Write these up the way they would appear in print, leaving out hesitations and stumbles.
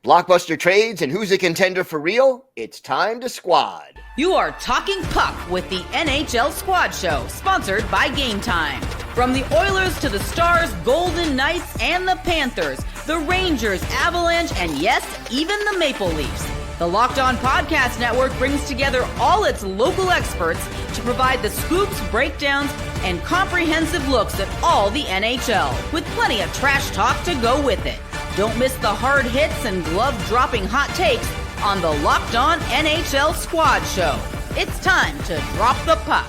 Blockbuster trades and who's a contender for real? It's time to squad. You are talking puck with the NHL Squad Show, sponsored by Game Time. From the Oilers to the Stars, Golden Knights, and the Panthers, the Rangers, Avalanche, and yes, even the Maple Leafs. The Locked On Podcast Network brings together all its local experts to provide the scoops, breakdowns, and comprehensive looks at all the NHL, with plenty of trash talk to go with it. Don't miss the hard hits and glove-dropping hot takes on the Locked On NHL Squad Show. It's time to drop the puck.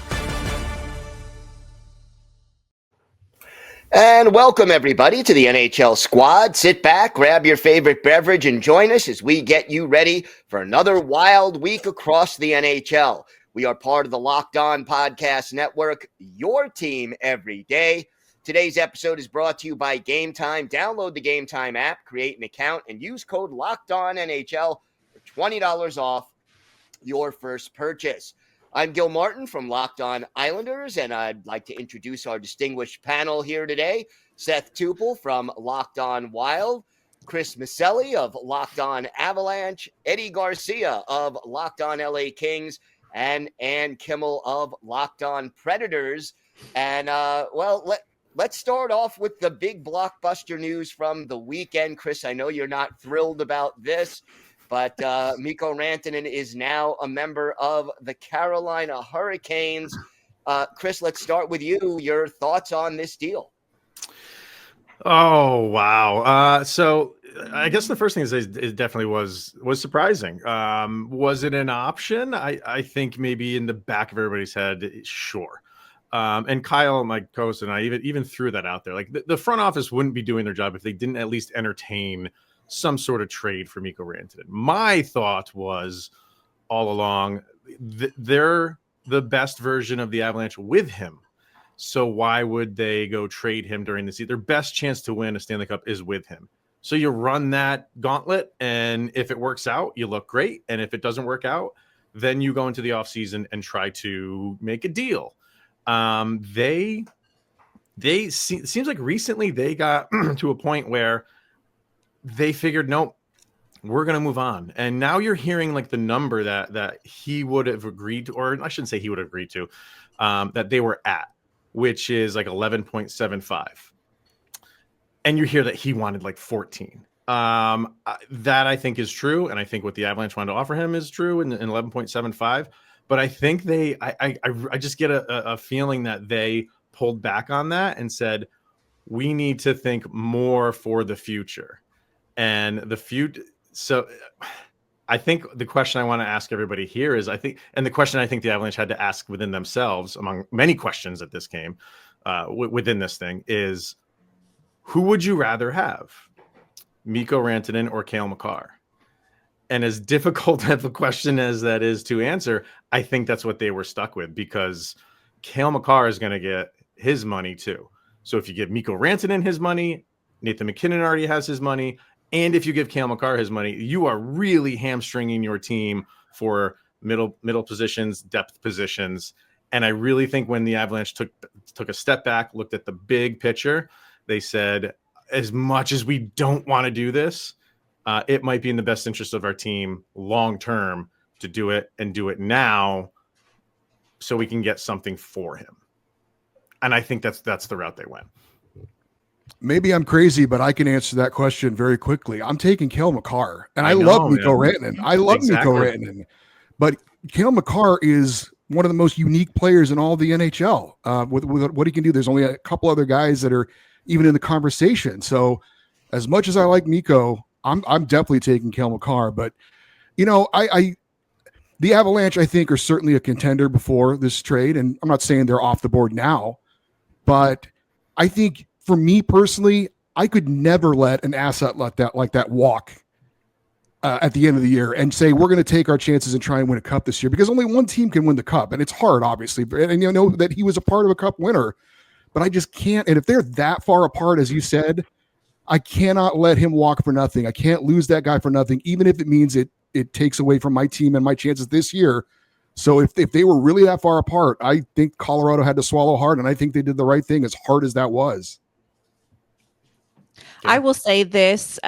And welcome, everybody, to the NHL Squad. Sit back, grab your favorite beverage, and join us as we get you ready for another wild week across the NHL. We are part of the Locked On Podcast Network, your team every day. Today's episode is brought to you by Game Time. Download the Game Time app, create an account, and use code LOCKEDONNHL for $20 off your first purchase. I'm Gil Martin from Locked On Islanders, and I'd like to introduce our distinguished panel here today. Seth Toupal from Locked On Wild, Chris Micieli of Locked On Avalanche, Eddie Garcia of Locked On LA Kings, and Ann Kimmel of Locked On Predators. And, let's start off with the big blockbuster news from the weekend. Chris, I know you're not thrilled about this, but Mikko Rantanen is now a member of the Carolina Hurricanes. Chris, let's start with you. Your thoughts on this deal? Oh, wow. So I guess the first thing is it definitely was surprising. Was it an option? I think maybe in the back of everybody's head, sure. And Kyle, my co-host, and I even threw that out there. Like the front office wouldn't be doing their job if they didn't at least entertain some sort of trade for Mikko Rantanen. My thought was all along, they're the best version of the Avalanche with him. So why would they go trade him during the season? Their best chance to win a Stanley Cup is with him. So you run that gauntlet, and if it works out, you look great. And if it doesn't work out, then you go into the offseason and try to make a deal. Seems like recently they got to a point where they figured, nope, we're going to move on. And now you're hearing like the number that he would have agreed to, or I shouldn't say he would have agreed to, that they were at, which is like 11.75. And you hear that he wanted like 14. That I think is true. And I think what the Avalanche wanted to offer him is true in 11.75. But I think I just get a feeling that they pulled back on that and said, we need to think more for the future. And the future. So I think the question I want to ask everybody here is, the question I think the Avalanche had to ask within themselves, among many questions at this game, within this thing, is who would you rather have, Mikko Rantanen or Cale Makar? And as difficult of a question as that is to answer, I think that's what they were stuck with, because Cale Makar is going to get his money too. So if you give Mikko Rantanen his money, Nathan MacKinnon already has his money. And if you give Cale Makar his money, you are really hamstringing your team for middle positions, depth positions. And I really think when the Avalanche took a step back, looked at the big picture, they said, as much as we don't want to do this, it might be in the best interest of our team long-term to do it and do it now so we can get something for him. And I think that's the route they went. Maybe I'm crazy, but I can answer that question very quickly. I'm taking Cale Makar, and I love Mikko Rantanen. I love Mikko Rantanen, but Cale Makar is one of the most unique players in all the NHL. With what he can do, there's only a couple other guys that are even in the conversation. So, as much as I like Mikko, I'm definitely taking Cale Makar. But the Avalanche, I think, are certainly a contender before this trade, and I'm not saying they're off the board now, but I think. For me personally, I could never let an asset like that walk at the end of the year and say, we're going to take our chances and try and win a cup this year, because only one team can win the cup. And it's hard, obviously. And you know that he was a part of a cup winner, but I just can't. And if they're that far apart, as you said, I cannot let him walk for nothing. I can't lose that guy for nothing, even if it means it takes away from my team and my chances this year. So if they were really that far apart, I think Colorado had to swallow hard, and I think they did the right thing, as hard as that was. I will say this,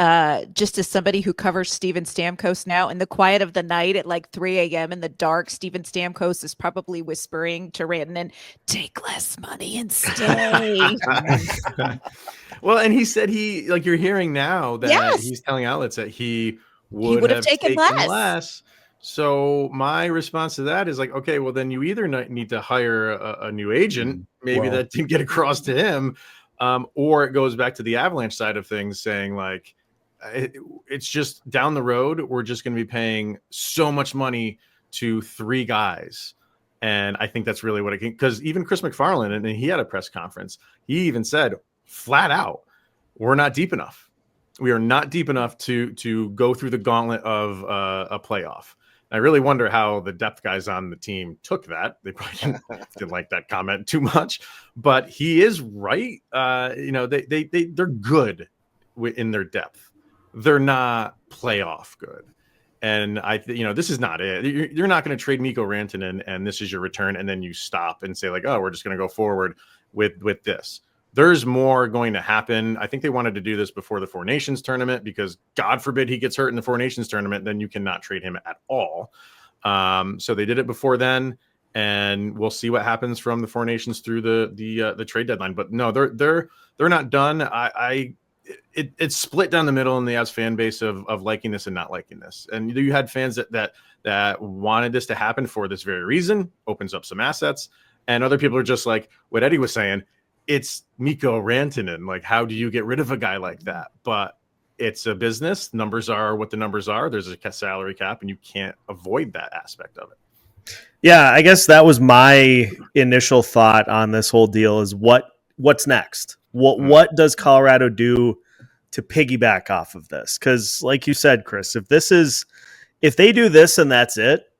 just as somebody who covers Steven Stamkos now, in the quiet of the night at like 3 a.m. in the dark, Steven Stamkos is probably whispering to Rantanen, take less money and stay. Well, and he said you're hearing now that he's telling outlets that he would have taken less. So my response to that is like, okay, well then you either need to hire a new agent, maybe that didn't get across to him, or it goes back to the Avalanche side of things saying like, it's just down the road. We're just going to be paying so much money to 3 guys. And I think that's really what it can, because even Chris McFarland, and he had a press conference, he even said flat out, we're not deep enough. We are not deep enough to go through the gauntlet of a playoff. I really wonder how the depth guys on the team took that. They probably didn't like that comment too much, but he is right. They're good in their depth. They're not playoff good. And this is not it. You're not going to trade Mikko Rantanen and this is your return. And then you stop and say like, oh, we're just going to go forward with this. There's more going to happen. I think they wanted to do this before the Four Nations tournament because God forbid he gets hurt in the Four Nations tournament, then you cannot trade him at all. So they did it before then, and we'll see what happens from the Four Nations through the trade deadline. But no, they're not done. It's split down the middle in the Avs fan base of liking this and not liking this. And you had fans that wanted this to happen for this very reason, opens up some assets, and other people are just like what Eddie was saying. It's Mikko Rantanen. Like, how do you get rid of a guy like that? But it's a business. Numbers are what the numbers are. There's a salary cap, and you can't avoid that aspect of it. Yeah, I guess that was my initial thought on this whole deal is what's next? What does Colorado do to piggyback off of this? Because like you said, Chris, if they do this and that's it,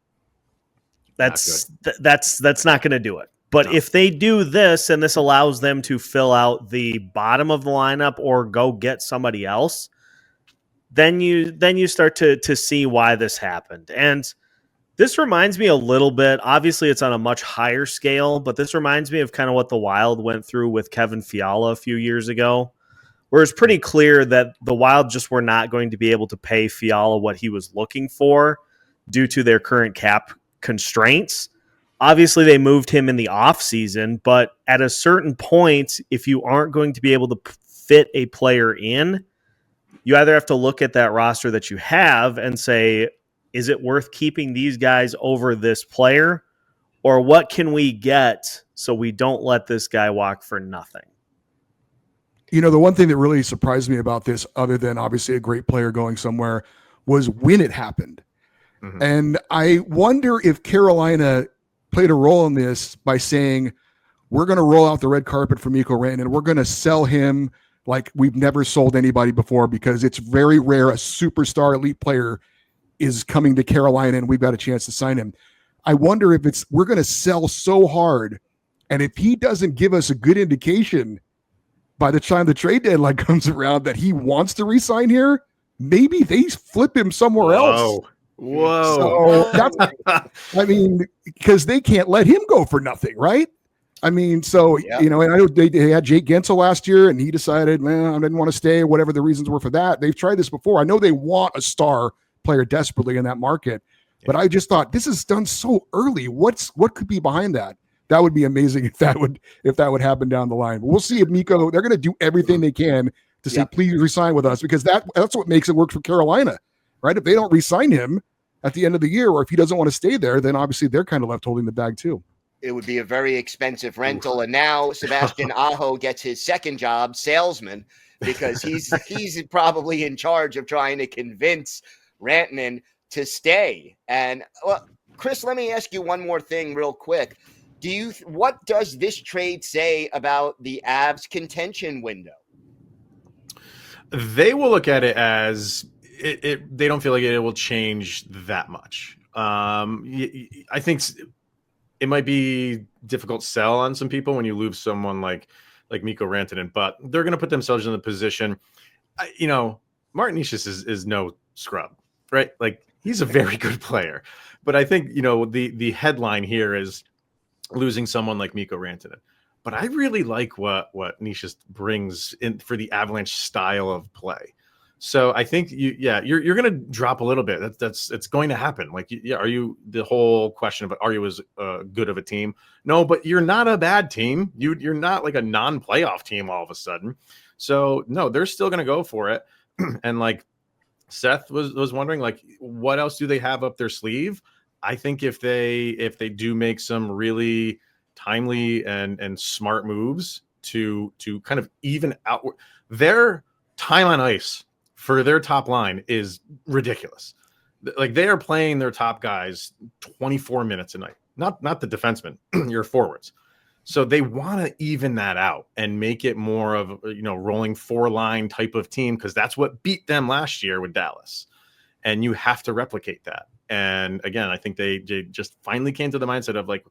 that's not going to do it. But if they do this and this allows them to fill out the bottom of the lineup or go get somebody else, then you start to see why this happened. And this reminds me a little bit, obviously it's on a much higher scale, but this reminds me of kind of what the Wild went through with Kevin Fiala a few years ago, where it's pretty clear that the Wild just were not going to be able to pay Fiala what he was looking for due to their current cap constraints. Obviously, they moved him in the offseason, but at a certain point, if you aren't going to be able to fit a player in, you either have to look at that roster that you have and say, is it worth keeping these guys over this player? Or what can we get so we don't let this guy walk for nothing? You know, the one thing that really surprised me about this, other than obviously a great player going somewhere, was when it happened. Mm-hmm. And I wonder if Carolina played a role in this by saying, we're going to roll out the red carpet for Mikko Rantanen. We're going to sell him like we've never sold anybody before, because it's very rare a superstar elite player is coming to Carolina and we've got a chance to sign him. I wonder if we're going to sell so hard, and if he doesn't give us a good indication by the time the trade deadline comes around that he wants to re-sign here, maybe they flip him somewhere else. Whoa. So I mean, because they can't let him go for nothing, right? I mean, so, and I know they had Jake Gensel last year, and he decided, man, I didn't want to stay, whatever the reasons were for that. They've tried this before. I know they want a star player desperately in that market, but I just thought this is done so early. What could be behind that? That would be amazing if that would happen down the line. But we'll see if Mikko, they're going to do everything they can to say, please resign with us, because that's what makes it work for Carolina, right? If they don't resign him at the end of the year, or if he doesn't want to stay there, then obviously they're kind of left holding the bag too. It would be a very expensive rental. And now Sebastian Aho gets his second job, salesman, because he's probably in charge of trying to convince Rantanen to stay. And Chris, let me ask you one more thing real quick. What does this trade say about the Avs contention window? They will look at it as they don't feel like it will change that much. I think it might be difficult sell on some people when you lose someone like Mikko Rantanen, but they're going to put themselves in the position. Martin Necas is no scrub, right? Like, he's a very good player, but I think the headline here is losing someone like Mikko Rantanen. but I really like what Nishas brings in for the Avalanche style of play. So I think you're going to drop a little bit. It's going to happen. Like, are you, the whole question of are you as good of a team? No, but you're not a bad team. You're not like a non-playoff team all of a sudden. So no, they're still going to go for it. And like Seth was wondering, like, what else do they have up their sleeve? I think if they do make some really timely and smart moves to kind of even out their time on ice for their top line is ridiculous. Like, they are playing their top guys 24 minutes a night, not the defensemen, your forwards. So they want to even that out and make it more of, rolling 4-line type of team, because that's what beat them last year with Dallas. And you have to replicate that. And again, I think they just finally came to the mindset of like,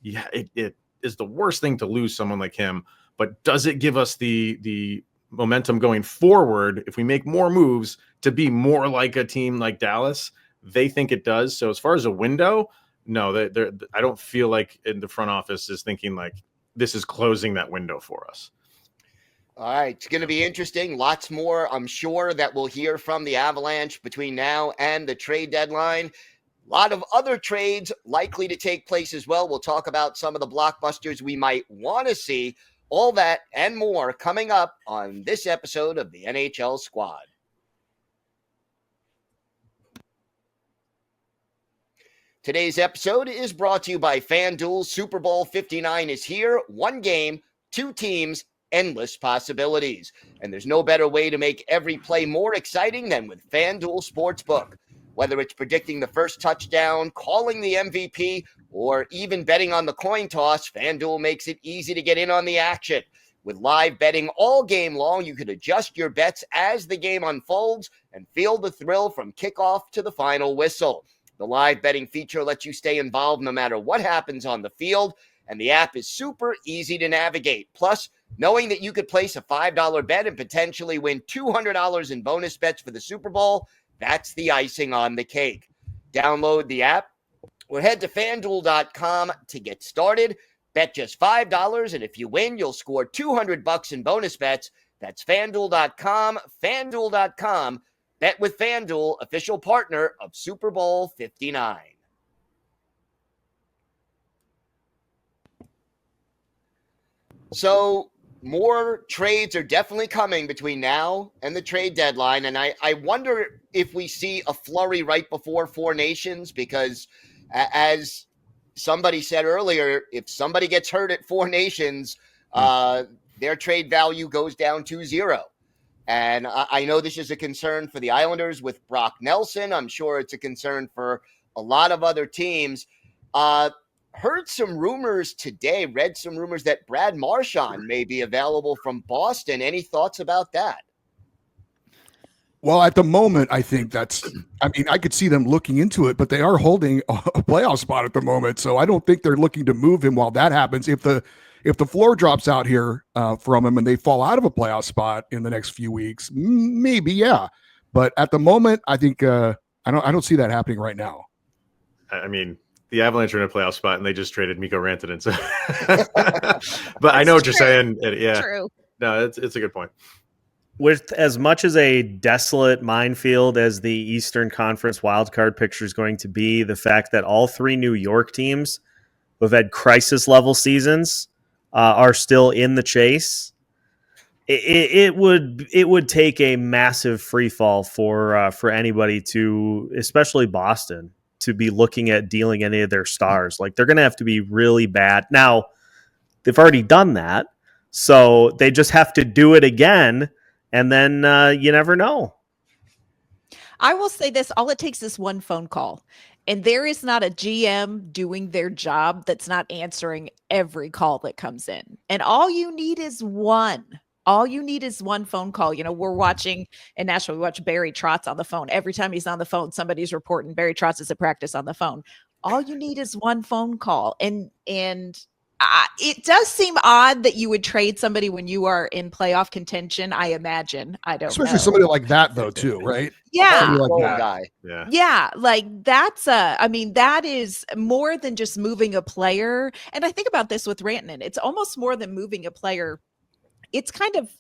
yeah, it is the worst thing to lose someone like him, but does it give us the momentum going forward if we make more moves to be more like a team like Dallas? They think it does. So as far as a window, no, I don't feel like in the front office is thinking like this is closing that window for us. All right, it's going to be interesting. Lots more, I'm sure, that we'll hear from the Avalanche between now and the trade deadline. A lot of other trades likely to take place as well. We'll talk about some of the blockbusters we might want to see. All that and more coming up on this episode of the NHL Squad. Today's episode is brought to you by FanDuel. Super Bowl 59 is here. One game, two teams, endless possibilities. And there's no better way to make every play more exciting than with FanDuel Sportsbook. Whether it's predicting the first touchdown, calling the MVP, or even betting on the coin toss, FanDuel makes it easy to get in on the action. With live betting all game long, you can adjust your bets as the game unfolds and feel the thrill from kickoff to the final whistle. The live betting feature lets you stay involved no matter what happens on the field, and the app is super easy to navigate. Plus, knowing that you could place a $5 bet and potentially win $200 in bonus bets for the Super Bowl, that's the icing on the cake. Download the app or head to FanDuel.com to get started. Bet just $5, and if you win, you'll score $200 in bonus bets. That's FanDuel.com, FanDuel.com. Bet with FanDuel, official partner of Super Bowl 59. So more trades are definitely coming between now and the trade deadline. And I wonder if we see a flurry right before Four Nations, because as somebody said earlier, if somebody gets hurt at Four Nations, their trade value goes down to zero. And I know this is a concern for the Islanders with Brock Nelson. I'm sure it's a concern for a lot of other teams. Heard some rumors today, read some rumors that Brad Marchand may be available from Boston. Any thoughts about that? Well, at the moment, I think I could see them looking into it, but they are holding a playoff spot at the moment. So I don't think they're looking to move him while that happens. If the floor drops out here from him and they fall out of a playoff spot in the next few weeks, maybe, yeah. But at the moment, I think I don't see that happening right now. I mean, the Avalanche are in a playoff spot and they just traded Mikko Rantanen. So. But I know what you're saying. Yeah, True. No, it's a good point. With as much as a desolate minefield as the Eastern Conference wildcard picture is going to be, the fact that all three New York teams who have had crisis level seasons are still in the chase, it would take a massive free fall for anybody to, especially Boston, to be looking at dealing any of their stars. Like, they're going to have to be really bad. Now, they've already done that, so they just have to do it again, and then you never know. I will say this, all it takes is one phone call. And there is not a GM doing their job that's not answering every call that comes in. And all you need is one. All you need is one phone call. We're watching in Nashville, we watch Barry Trotz on the phone. Every time he's on the phone, somebody's reporting Barry Trotz is at practice on the phone. All you need is one phone call. And It does seem odd that you would trade somebody when you are in playoff contention. I imagine. I don't Especially know. somebody like that, though, too, right? Yeah. Somebody like Goal that. guy. Yeah. Yeah, like that's that is more than just moving a player. And I think about this with Rantanen. It's almost more than moving a player. It's kind of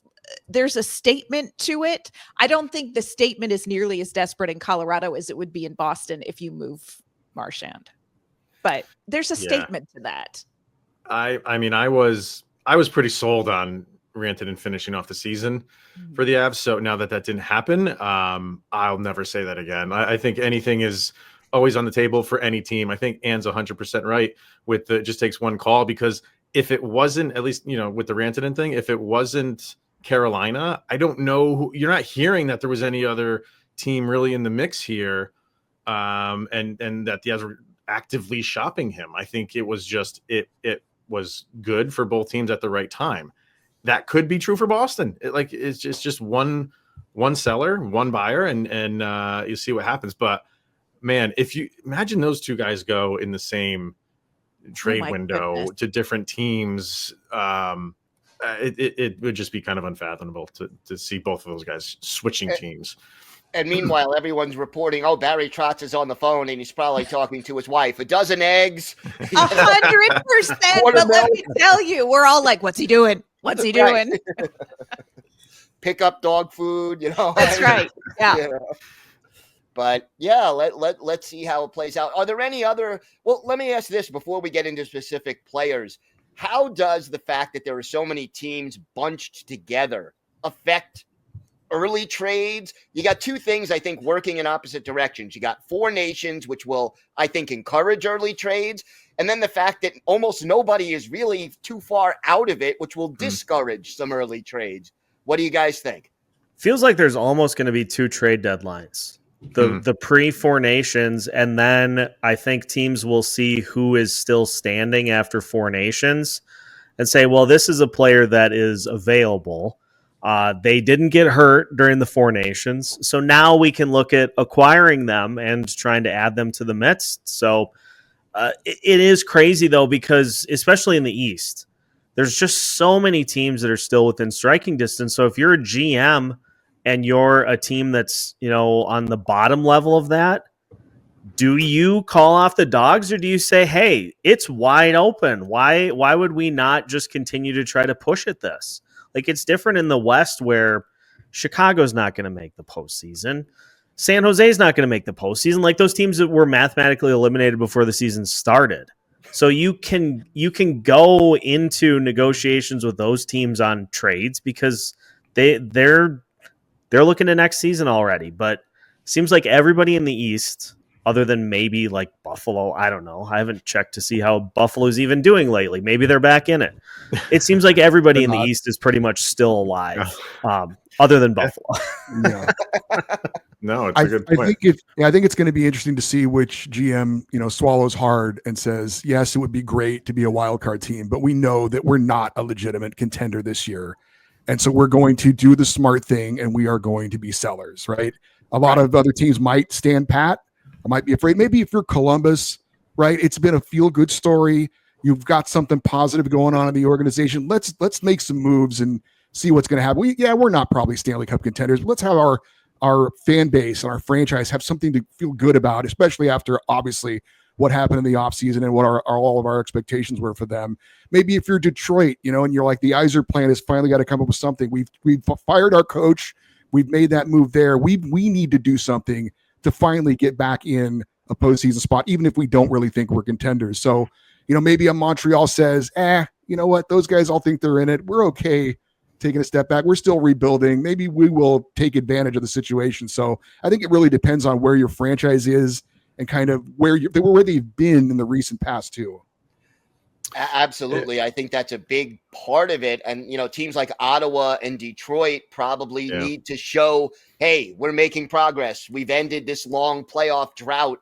there's a statement to it. I don't think the statement is nearly as desperate in Colorado as it would be in Boston if you move Marchand. But there's a statement to that. I mean, I was pretty sold on Rantanen finishing off the season for the Avs. So now that didn't happen, I'll never say that again. I think anything is always on the table for any team. I think Ann's 100% right with it just takes one call, because if it wasn't, at least, with the Rantanen thing, if it wasn't Carolina, I don't know you're not hearing that there was any other team really in the mix here. And that the Avs were actively shopping him. I think it was just, it was good for both teams at the right time. That could be true for Boston. It's just one seller, one buyer, and you see what happens. But man, if you imagine those two guys go in the same trade window to different teams, it would just be kind of unfathomable to see both of those guys switching teams. And meanwhile, everyone's reporting, oh, Barry Trotz is on the phone and he's probably talking to his wife. A dozen eggs. 100%. But let me tell you, we're all like, what's he doing? What's he doing? Right. Pick up dog food, That's right. Yeah. But yeah, let's see how it plays out. Are there any other? Well, let me ask this before we get into specific players. How does the fact that there are so many teams bunched together affect early trades? You got two things, I think, working in opposite directions. You got four nations, which will, I think, encourage early trades. And then the fact that almost nobody is really too far out of it, which will discourage some early trades. What do you guys think? Feels like there's almost going to be two trade deadlines. The pre-four nations, and then I think teams will see who is still standing after four nations and say, well, this is a player that is available. They didn't get hurt during the four nations. So now we can look at acquiring them and trying to add them to the midst. So it is crazy, though, because especially in the East, there's just so many teams that are still within striking distance. So if you're a GM and you're a team that's, on the bottom level of that, do you call off the dogs, or do you say, hey, it's wide open? Why would we not just continue to try to push at this? Like, it's different in the West where Chicago's not going to make the postseason. San Jose's not going to make the postseason. Like, those teams that were mathematically eliminated before the season started. So you can go into negotiations with those teams on trades because they're looking to next season already. But seems like everybody in the East, other than maybe like Buffalo, I don't know. I haven't checked to see how Buffalo's even doing lately. Maybe they're back in it. It seems like everybody in the East is pretty much still alive, other than Buffalo. No, it's a good point. I think it's going to be interesting to see which GM, swallows hard and says, yes, it would be great to be a wild card team, but we know that we're not a legitimate contender this year. And so we're going to do the smart thing and we are going to be sellers, right? A lot of other teams might stand pat or might be afraid. Maybe if you're Columbus, right? It's been a feel-good story. You've got something positive going on in the organization. Let's make some moves and see what's going to happen. We're not probably Stanley Cup contenders, but let's have our fan base and our franchise have something to feel good about, especially after obviously what happened in the offseason and what all of our expectations were for them. Maybe if you're Detroit, and you're like, the Yzer plan has finally got to come up with something. We've fired our coach. We've made that move there. We need to do something to finally get back in a postseason spot, even if we don't really think we're contenders. So, maybe a Montreal says, you know what? Those guys all think they're in it. We're okay taking a step back. We're still rebuilding. Maybe we will take advantage of the situation. So I think it really depends on where your franchise is and kind of where they've been in the recent past too. Absolutely. I think that's a big part of it. And, teams like Ottawa and Detroit probably need to show, hey, we're making progress. We've ended this long playoff drought.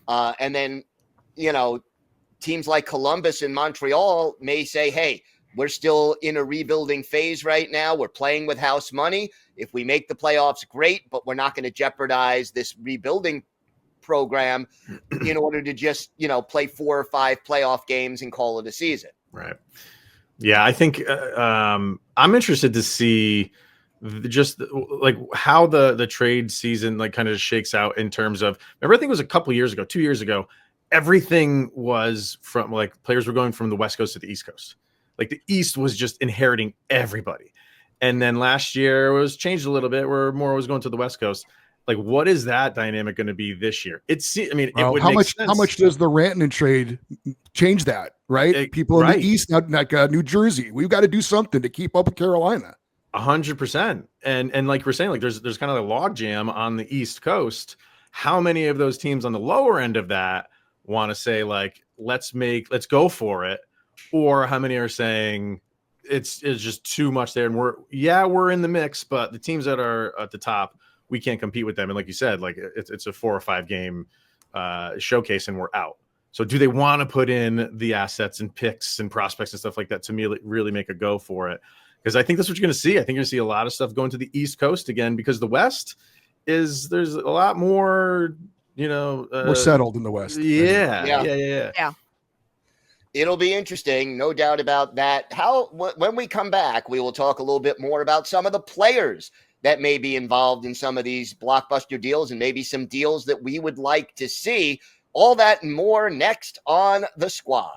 And then, teams like Columbus and Montreal may say, hey, we're still in a rebuilding phase right now. We're playing with house money. If we make the playoffs, great, but we're not going to jeopardize this rebuilding program in order to just, play 4 or 5 playoff games and call it a season. Right. Yeah, I think I'm interested to see just like how the trade season like kind of shakes out in terms of, remember, I think it was a couple years ago, 2 years ago, everything was from like players were going from the West Coast to the East Coast. Like the East was just inheriting everybody. And then last year it was changed a little bit where more was going to the West Coast. Like, what is that dynamic going to be this year? It would how make much sense. how much does the Rantanen trade change that? Right, people in the East, like New Jersey, we've got to do something to keep up with Carolina. 100%. And like we're saying, like there's kind of a log jam on the East Coast. How many of those teams on the lower end of that want to say like let's go for it, or how many are saying it's just too much there and we're in the mix, but the teams that are at the top, we can't compete with them. And like you said, like it's a 4 or 5 game showcase and we're out. So do they want to put in the assets and picks and prospects and stuff like that to really make a go for it? Because I think that's what you're going to see. I think you're going to see a lot of stuff going to the East Coast again, because the West there's a lot more, more settled in the West. Yeah. It'll be interesting, no doubt about that. When we come back, we will talk a little bit more about some of the players that may be involved in some of these blockbuster deals and maybe some deals that we would like to see. All that and more next on The Squad.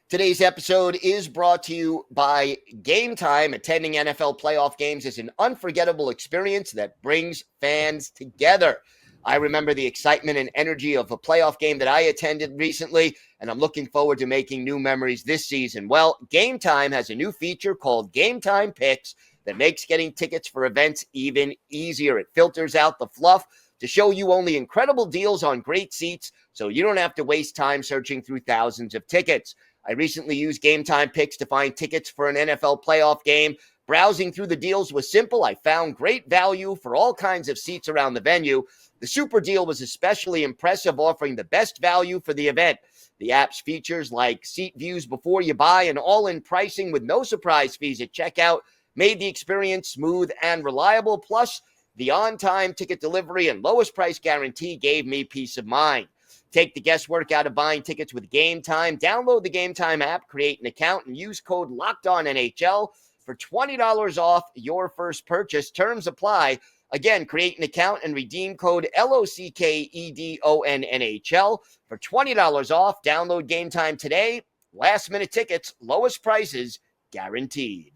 Today's episode is brought to you by Game Time. Attending NFL playoff games is an unforgettable experience that brings fans together. I remember the excitement and energy of a playoff game that I attended recently, and I'm looking forward to making new memories this season. Well, Game Time has a new feature called Game Time Picks that makes getting tickets for events even easier. It filters out the fluff to show you only incredible deals on great seats, so you don't have to waste time searching through thousands of tickets. I recently used Game Time Picks to find tickets for an NFL playoff game. Browsing through the deals was simple. I found great value for all kinds of seats around the venue. The Super Deal was especially impressive, offering the best value for the event. The app's features like seat views before you buy and all-in pricing with no surprise fees at checkout made the experience smooth and reliable. Plus, the on-time ticket delivery and lowest price guarantee gave me peace of mind. Take the guesswork out of buying tickets with Game Time. Download the Game Time app, create an account, and use code LOCKEDONNHL for $20 off your first purchase. Terms apply. Again, create an account and redeem code LOCKEDONNHL for $20 off. Download Game Time today. Last-minute tickets, lowest prices guaranteed.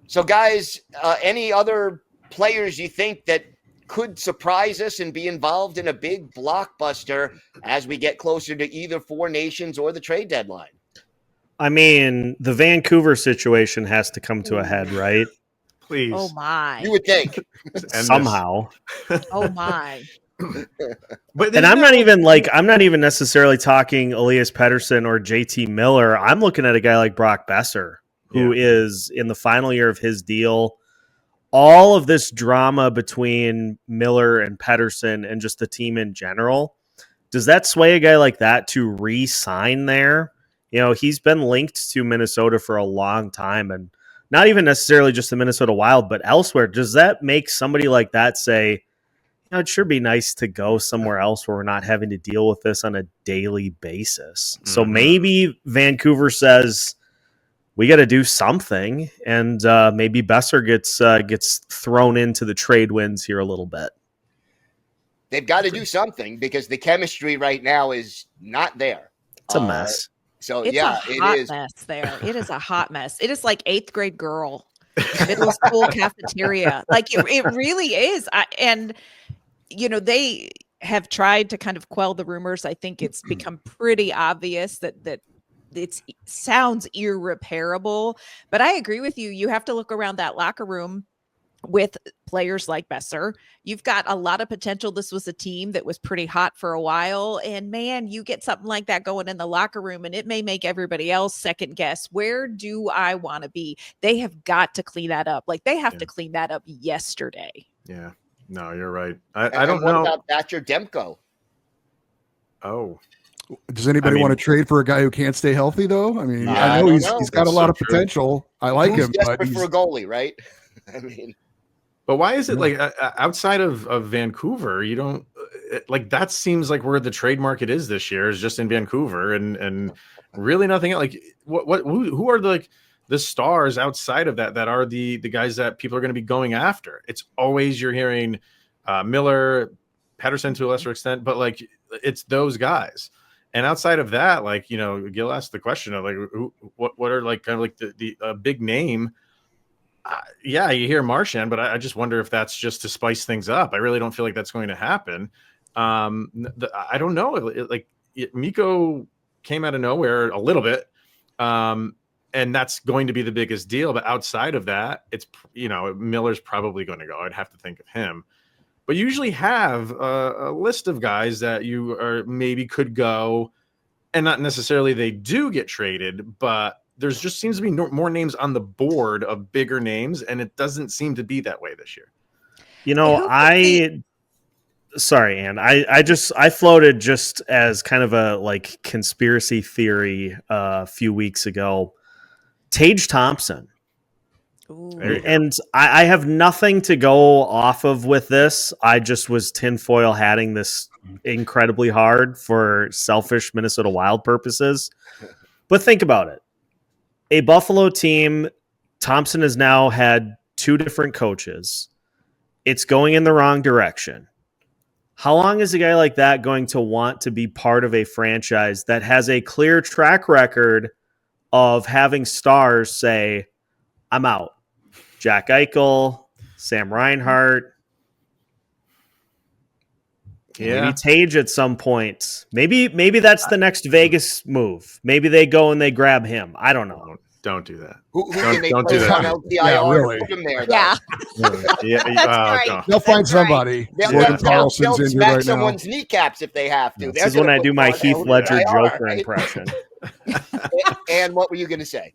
So, guys, any other players you think that could surprise us and be involved in a big blockbuster as we get closer to either Four Nations or the trade deadline? I mean, the Vancouver situation has to come to a head, right? Please. Oh my. You would think. Somehow. Oh my. And I'm not even necessarily talking Elias Pettersson or JT Miller. I'm looking at a guy like Brock Besser, who is in the final year of his deal. All of this drama between Miller and Pettersson and just the team in general, does that sway a guy like that to re-sign there? He's been linked to Minnesota for a long time, and not even necessarily just the Minnesota Wild, but elsewhere. Does that make somebody like that say, it'd sure be nice to go somewhere else where we're not having to deal with this on a daily basis? Mm-hmm. So maybe Vancouver says, we got to do something, and maybe Besser gets thrown into the trade winds here a little bit. They've got to do something because the chemistry right now is not there. It's a mess. So it's it is a mess there. It is a hot mess. It is like 8th grade girl, middle school cafeteria. Like it really is. They have tried to kind of quell the rumors. I think it's become pretty obvious that it sounds irreparable, but I agree with you. You have to look around that locker room with players like Besser. You've got a lot of potential. This was a team that was pretty hot for a while, and man, you get something like that going in the locker room and it may make everybody else second guess, where do I want to be? They have got to clean that up. Like they have to clean that up yesterday. Yeah, no, you're right. I don't know. What about Thatcher Demko? Oh, does anybody want to trade for a guy who can't stay healthy, though? I mean, I know he's got a lot of potential. I like him, desperate but for a goalie, right? I mean, But why is it like outside of Vancouver, you don't like that seems like where the trade market is this year is just in Vancouver and really nothing else. Like who are the stars outside of that are the guys that people are going to be going after? It's always you're hearing Miller, Pettersson to a lesser extent, but like it's those guys. And outside of that, like, you know, Gil asked the question of like, what are like kind of like the big name? Yeah, you hear Marchand, but I just wonder if that's just to spice things up. I really don't feel like that's going to happen. I don't know. Mikko came out of nowhere a little bit, and that's going to be the biggest deal. But outside of that, it's, you know, Miller's probably going to go. I'd have to think of him. But you usually have a list of guys that you are maybe could go, and not necessarily they do get traded, but there's just seems to be more names on the board of bigger names, and it doesn't seem to be that way this year. You know, sorry, Ann. I floated just as kind of a like conspiracy theory a few weeks ago. Tage Thompson. And I have nothing to go off of with this. I just was tinfoil hatting this incredibly hard for selfish Minnesota Wild purposes. But think about it. A Buffalo team, Thompson has now had 2 different coaches. It's going in the wrong direction. How long is a guy like that going to want to be part of a franchise that has a clear track record of having stars say, I'm out? Jack Eichel, Sam Reinhart, maybe Tage at some point. Maybe that's the next Vegas move. Maybe they go and they grab him. I don't know. Don't do that. Who can they place on LTIR? Put him there, yeah. yeah. They'll find somebody. They'll smack someone's kneecaps if they have to. This is when I do my Heath Ledger Joker impression. And what were you going to say?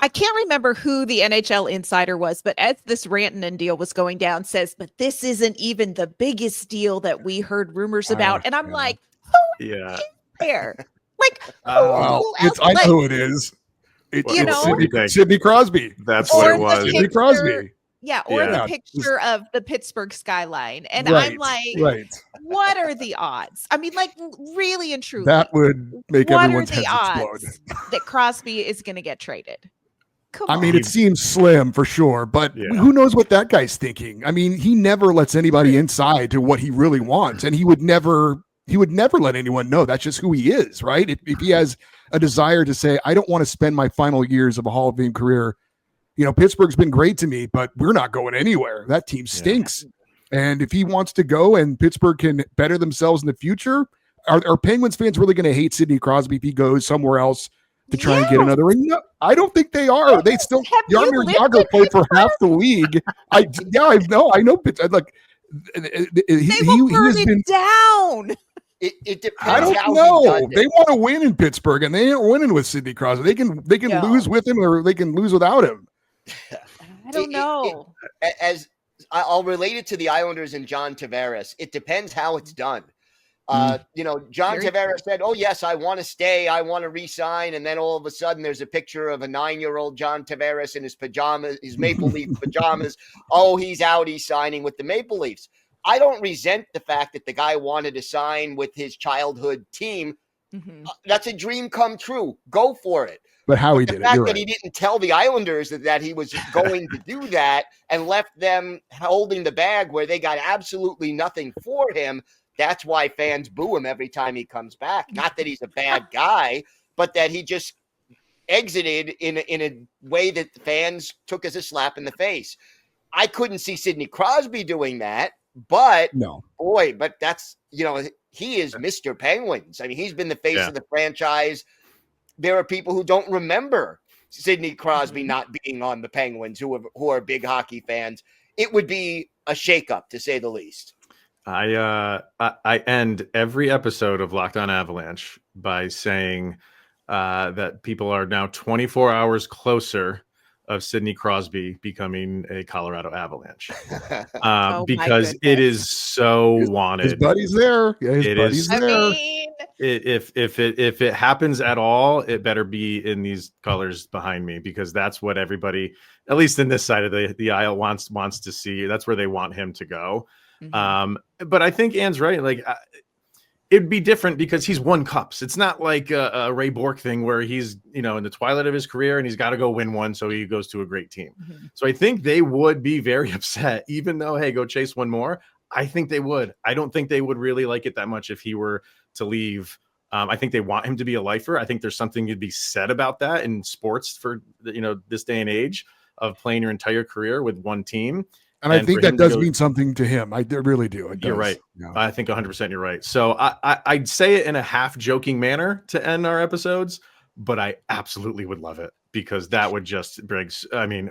I can't remember who the NHL insider was, but as this Rantanen deal was going down, says, but this isn't even the biggest deal that we heard rumors about. And I'm like, who is there? Like, I know who it is. It's Sidney Crosby. That's what it was. Sidney Crosby. Yeah, or the picture of the Pittsburgh skyline. And I'm like, what are the odds? I mean, like, really and truly. That would make everyone's heads explode. That Crosby is going to get traded? Come on. I mean, it seems slim for sure, but who knows what that guy's thinking? I mean, he never lets anybody inside to what he really wants, and he would never let anyone know. That's just who he is, right? If he has a desire to say, I don't want to spend my final years of a Hall of Fame career, you know, Pittsburgh's been great to me, but we're not going anywhere. That team stinks. And if he wants to go and Pittsburgh can better themselves in the future, are Penguins fans really going to hate Sidney Crosby if he goes somewhere else to try and get another ring? No, I don't think they are. They still, Jaromir Jagr played for half the league. I know. Like, he has been down. It depends. I don't know. They want to win in Pittsburgh, and they ain't winning with Sidney Crosby. They can lose with him, or they can lose without him. I don't know. As I'll relate it to the Islanders and John Tavares. It depends how it's done. You know, John Tavares said, "Oh yes, I want to stay. I want to re-sign," and then all of a sudden, there's a picture of a 9-year-old John Tavares in his pajamas, his Maple Leaf pajamas. Oh, he's out. He's signing with the Maple Leafs. I don't resent the fact that the guy wanted to sign with his childhood team. That's a dream come true. Go for it. But how he did it. The fact that he didn't tell the Islanders that he was going to do that and left them holding the bag where they got absolutely nothing for him, that's why fans boo him every time he comes back. Not that he's a bad guy, but that he just exited in a way that the fans took as a slap in the face. I couldn't see Sidney Crosby doing that, but but that's, you know, he is Mr. Penguins. I mean, he's been the face of the franchise. There are people who don't remember Sidney Crosby not being on the Penguins who are big hockey fans. It would be a shakeup, to say the least. I end every episode of Locked On Avalanche by saying that people are now 24 hours closer of Sidney Crosby becoming a Colorado Avalanche because it is so wanted. His buddy's there. Yeah, his buddy's there. I mean, If it happens at all, it better be in these colors behind me, because that's what everybody, at least in this side of the aisle, wants to see. That's where they want him to go. But I think Ann's right. Like, it'd be different because he's won cups. It's not like a Ray Bourque thing where he's, in the twilight of his career and he's got to go win one, so he goes to a great team. So I think they would be very upset, even though, hey, go chase one more. I think they would. I don't think they would really like it that much if he were to leave. I think they want him to be a lifer. I think there's something to be said about that in sports for, this day and age of playing your entire career with one team. And I think that does mean something to him. I really do. You're right. Yeah. I think 100% you're right. So I'd say it in a half joking manner to end our episodes, but I absolutely would love it, because that would just, Briggs, I mean,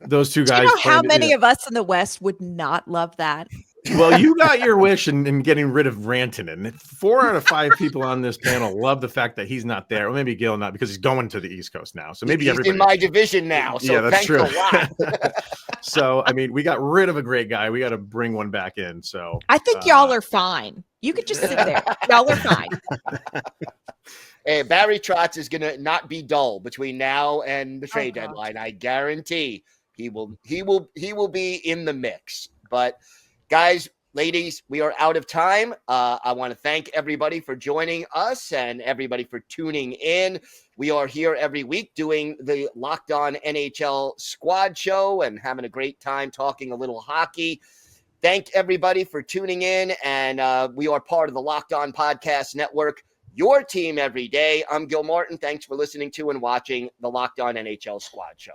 those two guys. Do you know how many of us in the West would not love that? Well, you got your wish in getting rid of Rantanen. 4 out of 5 people on this panel love the fact that he's not there. Or maybe Gil not, because he's going to the East Coast now. So maybe he's in my division now. So yeah, that's true. A lot. So, I mean, we got rid of a great guy. We got to bring one back in. So I think y'all are fine. You could just sit there. Y'all are fine. Hey, Barry Trotz is going to not be dull between now and the trade deadline. I guarantee he will be in the mix. But guys, ladies, we are out of time. I want to thank everybody for joining us and everybody for tuning in. We are here every week doing the Locked On NHL Squad Show and having a great time talking a little hockey. Thank everybody for tuning in, and we are part of the Locked On Podcast Network, your team every day. I'm Gil Martin. Thanks for listening to and watching the Locked On NHL Squad Show.